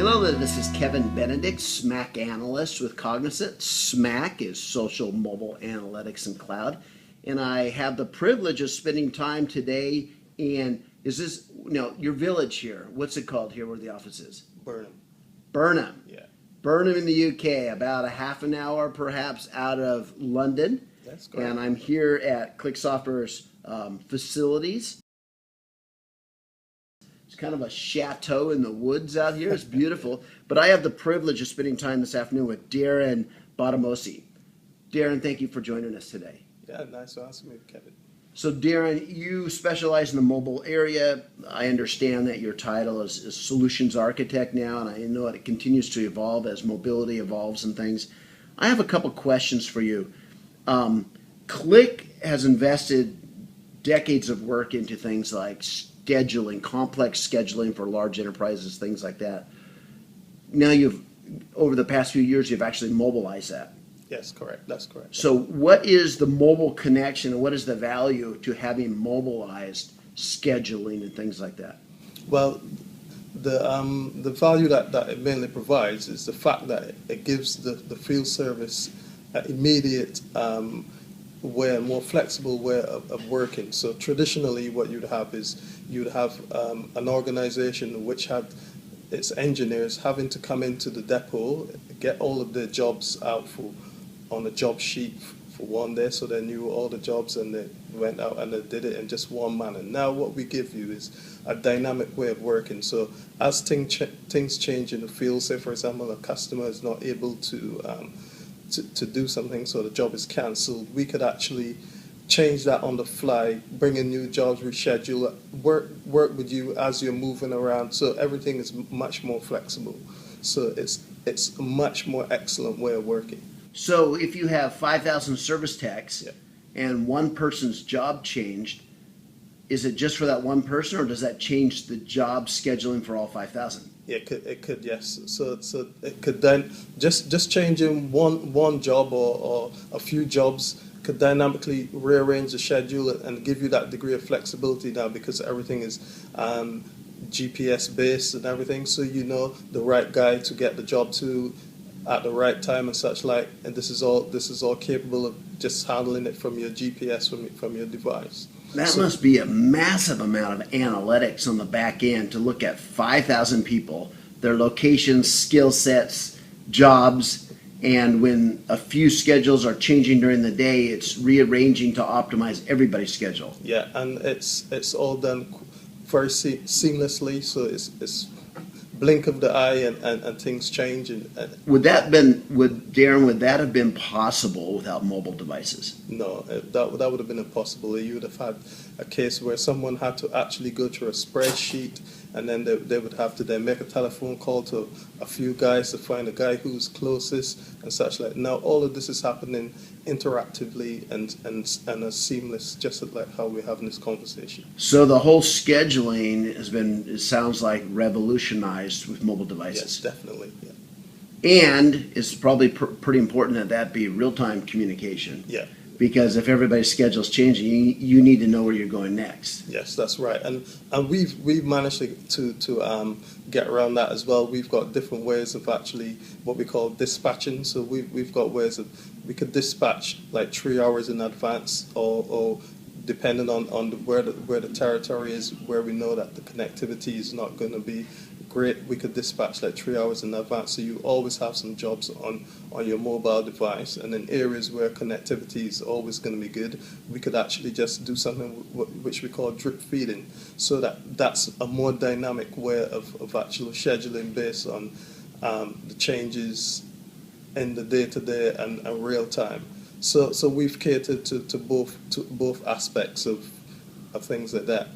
Hello, this is Kevin Benedict, SMAC Analyst with Cognizant. SMAC is Social Mobile Analytics and Cloud. And I have the privilege of spending time today in, your village here. What's it called here where the office is? Burnham. Burnham. Yeah. Burnham in the UK, about a half an hour perhaps out of London. That's great. And I'm here at ClickSoftware's facilities. It's kind of a chateau in the woods out here. It's beautiful. But I have the privilege of spending time this afternoon with Darren Gbadamosi. Darren, thank you for joining us today. Yeah, nice to ask me, Kevin. So Darren, you specialize in the mobile area. I understand that your title is Solutions Architect now, and I know it continues to evolve as mobility evolves and things. I have a couple questions for you. Click has invested decades of work into things like scheduling, complex scheduling for large enterprises, things like that. Now over the past few years, you've actually mobilized that. Yes, correct. That's correct. So what is the mobile connection and what is the value to having mobilized scheduling and things like that? Well, the value that it mainly provides is the fact that it gives the field service immediate way, more flexible way of working. So traditionally what you'd have is an organization which had its engineers having to come into the depot, get all of their jobs out on a job sheet for one day, so they knew all the jobs and they went out and they did it in just one manner. Now what we give you is a dynamic way of working. So as things change in the field, say for example a customer is not able to do something, so the job is cancelled, we could actually change that on the fly, bring in new jobs, reschedule, work with you as you're moving around. So everything is much more flexible. So it's a much more excellent way of working. So if you have 5,000 service techs and one person's job changed, is it just for that one person, or does that change the job scheduling for all 5,000? It could, yes. So it could then just changing one job or a few jobs could dynamically rearrange the schedule and give you that degree of flexibility now, because everything is GPS based and everything. So you know the right guy to get the job to at the right time and such like. And this is all capable of just handling it from your GPS from your device. That must be a massive amount of analytics on the back end to look at 5,000 people, their locations, skill sets, jobs, and when a few schedules are changing during the day, it's rearranging to optimize everybody's schedule. Yeah, and it's all done very seamlessly, so it's blink of the eye and things change. Would that have been possible without mobile devices? No, that would have been impossible. You would have had a case where someone had to actually go through a spreadsheet, and then they would have to then make a telephone call to a few guys to find a guy who's closest and such like. Now all of this is happening interactively and as seamless, just like how we're having this conversation. So the whole scheduling it sounds like, revolutionized with mobile devices. Yes, definitely. Yeah. And it's probably pretty important that be real-time communication. Yeah. Because if everybody's schedule's changing, you need to know where you're going next. Yes, that's right, and we've managed to get around that as well. We've got different ways of actually what we call dispatching. So we've got ways of we could dispatch like 3 hours in advance, or depending on where the territory is, where we know that the connectivity is not going to be great, we could dispatch like 3 hours in advance, so you always have some jobs on your mobile device. And in areas where connectivity is always going to be good, we could actually just do something which we call drip feeding, so that's a more dynamic way of actual scheduling based on the changes in the day-to-day and real time. So we've catered to both aspects of things like that.